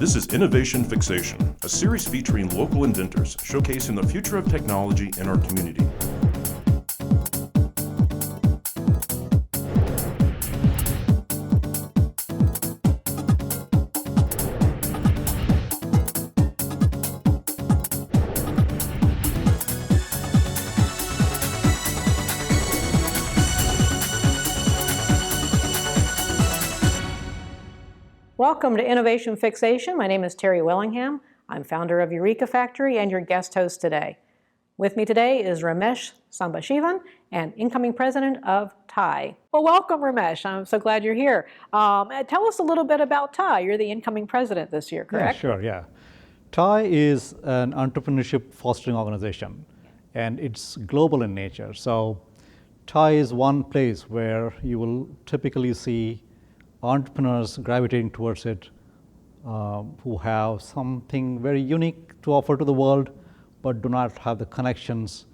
This is Innovation Fixation, a series featuring local inventors showcasing the future of technology in our community. Welcome to Innovation Fixation. My name is Terry Willingham. I'm founder of Eureka Factory and your guest host today. With me today is Ramesh Sambashivan and incoming president of TiE. Well, welcome, Ramesh. I'm so glad you're here. Tell us a little bit about TiE. You're the incoming president this year, correct? Yeah, sure, yeah. TiE is an entrepreneurship fostering organization, and it's global in nature. So TiE is one place where you will typically see entrepreneurs gravitating towards it who have something very unique to offer to the world, but do not have the connections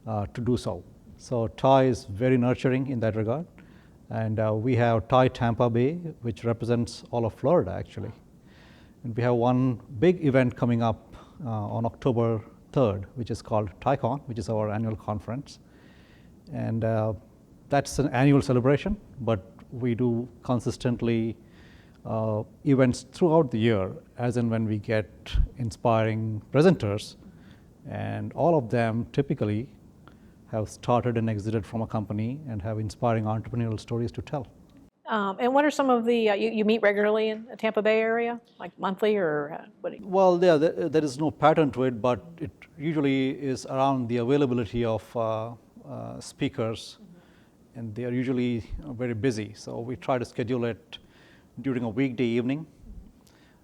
to do so. So TiE is very nurturing in that regard. And we have TiE Tampa Bay, which represents all of Florida, actually. And we have one big event coming up on October 3rd, which is called TiECon, which is our annual conference. And that's an annual celebration, but we do consistently events throughout the year, as and when we get inspiring presenters, and all of them typically have started and exited from a company and have inspiring entrepreneurial stories to tell. And what are some of the, you meet regularly in the Tampa Bay area, like monthly or what? Well, yeah, there is no pattern to it, but it usually is around the availability of speakers. And they are usually very busy, so we try to schedule it during a weekday evening.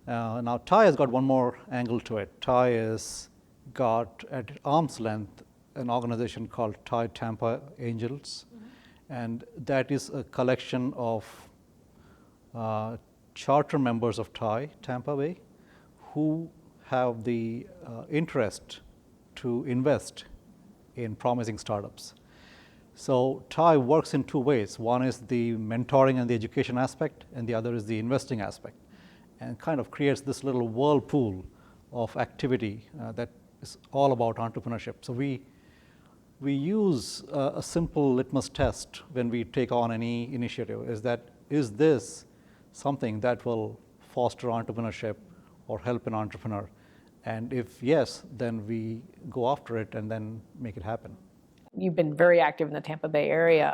Now TiE has got one more angle to it. TiE has got at arm's length an organization called TiE Tampa Angels, and that is a collection of charter members of TiE Tampa Bay who have the interest to invest in promising startups. So TiE works in two ways. One is the mentoring and the education aspect, and the other is the investing aspect, and kind of creates this little whirlpool of activity that is all about entrepreneurship. So we use a simple litmus test when we take on any initiative, is this something that will foster entrepreneurship or help an entrepreneur? And if yes, then we go after it and then make it happen. You've been very active in the Tampa Bay area.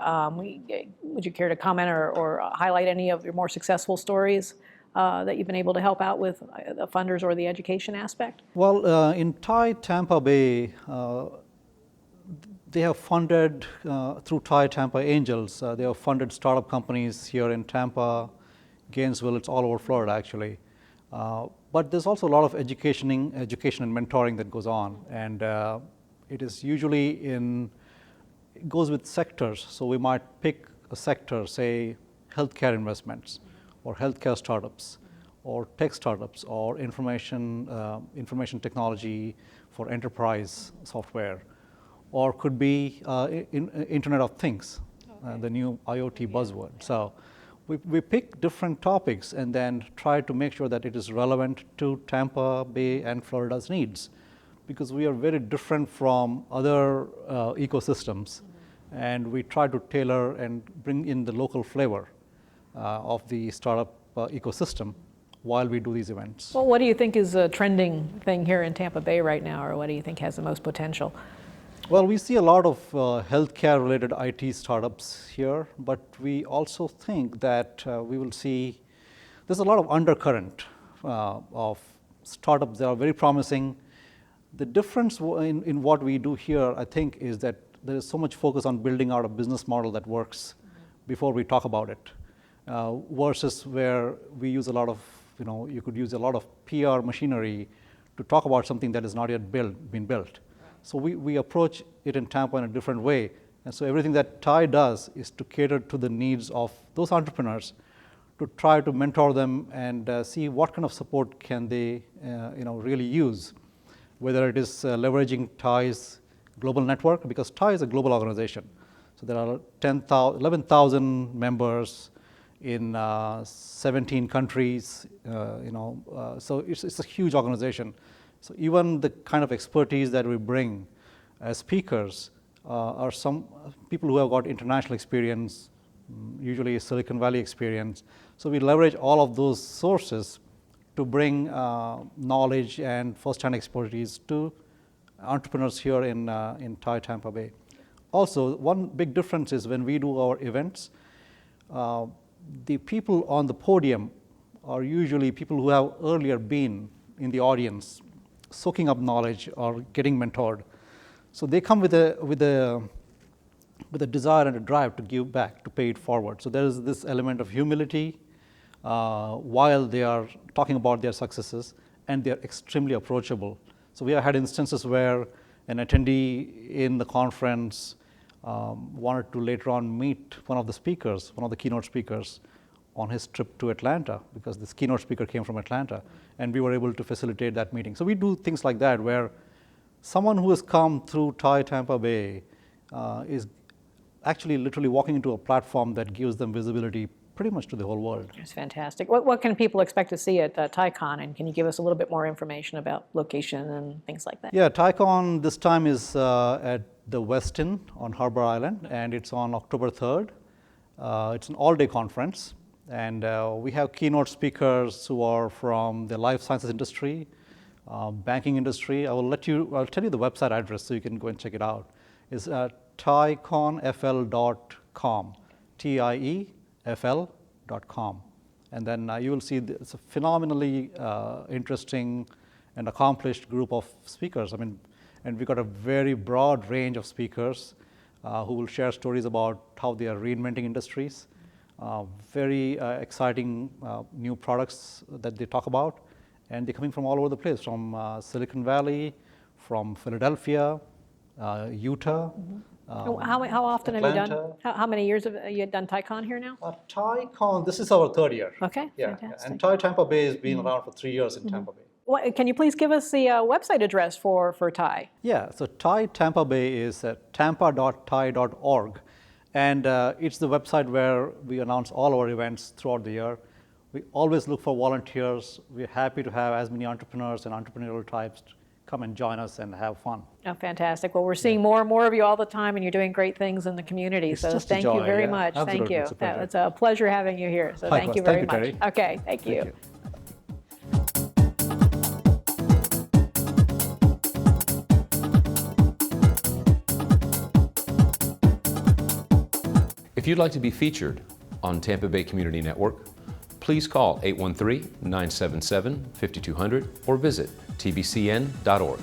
Would you care to comment or highlight any of your more successful stories that you've been able to help out with the funders or the education aspect? Well, in TiE Tampa Bay, they have funded, through TiE Tampa Angels, they have funded startup companies here in Tampa, Gainesville, it's all over Florida actually. But there's also a lot of education and mentoring that goes on, and it is usually it goes with sectors. So we might pick a sector, say healthcare investments, or healthcare startups, or tech startups, or information technology for enterprise software, or could be Internet of Things, the new IoT buzzword. So we pick different topics and then try to make sure that it is relevant to Tampa Bay and Florida's needs, because we are very different from other ecosystems, and we try to tailor and bring in the local flavor of the startup ecosystem while we do these events. Well, what do you think is a trending thing here in Tampa Bay right now, or what do you think has the most potential? Well, we see a lot of healthcare-related IT startups here, but we also think that we will see there's a lot of undercurrent of startups that are very promising. The difference in what we do here, I think, is that there is so much focus on building out a business model that works before we talk about it, versus where we use a lot of, you could use a lot of PR machinery to talk about something that is not yet been built. So we approach it in Tampa in a different way. And so everything that TiE does is to cater to the needs of those entrepreneurs, to try to mentor them and see what kind of support can they really use, whether it is leveraging TiE's global network, because TiE is a global organization. So there are 11,000 members in 17 countries So it's a huge organization. So even the kind of expertise that we bring as speakers are some people who have got international experience, usually Silicon Valley experience. So we leverage all of those sources to bring knowledge and first-hand expertise to entrepreneurs here in TiE Tampa Bay. Also, one big difference is when we do our events, the people on the podium are usually people who have earlier been in the audience, soaking up knowledge or getting mentored. So they come with a desire and a drive to give back, to pay it forward. So there is this element of humility while they are talking about their successes, and they are extremely approachable. So we have had instances where an attendee in the conference wanted to later on meet one of the keynote speakers on his trip to Atlanta, because this keynote speaker came from Atlanta, and we were able to facilitate that meeting. So we do things like that, where someone who has come through TiE Tampa Bay is actually literally walking into a platform that gives them visibility pretty much to the whole world. It's fantastic. What can people expect to see at TiECon, and can you give us a little bit more information about location and things like that? Yeah, TiECon this time is at the Westin on Harbor Island, and it's on October 3rd. It's an all-day conference, and we have keynote speakers who are from the life sciences industry, banking industry. I'll tell you the website address so you can go and check it out. It's tieconfl.com, TIEFL.com. And then you will see it's a phenomenally interesting and accomplished group of speakers. And we've got a very broad range of speakers who will share stories about how they are reinventing industries, very exciting new products that they talk about. And they're coming from all over the place, from Silicon Valley, from Philadelphia, Utah. How often have you done? How many years have you done TiECon here now? TiECon, this is our third year. Okay, Yeah, fantastic. and TiE Tampa Bay has been around for 3 years in Tampa Bay. Can you please give us the website address for TiE? Yeah, so TiE Tampa Bay is tampa.tie.org, and it's the website where we announce all our events throughout the year. We always look for volunteers. We're happy to have as many entrepreneurs and entrepreneurial types come and join us and have fun. Oh, fantastic. Well, we're seeing more and more of you all the time, and you're doing great things in the community. It's so just a thank you joy, very yeah. much. Absolutely. Thank you. It's a pleasure. It's a pleasure having you here. So Likewise. thank you very Thank you, much. Terry. Okay, thank you. If you'd like to be featured on Tampa Bay Community Network, please call 813-977-5200 or visit tbcn.org.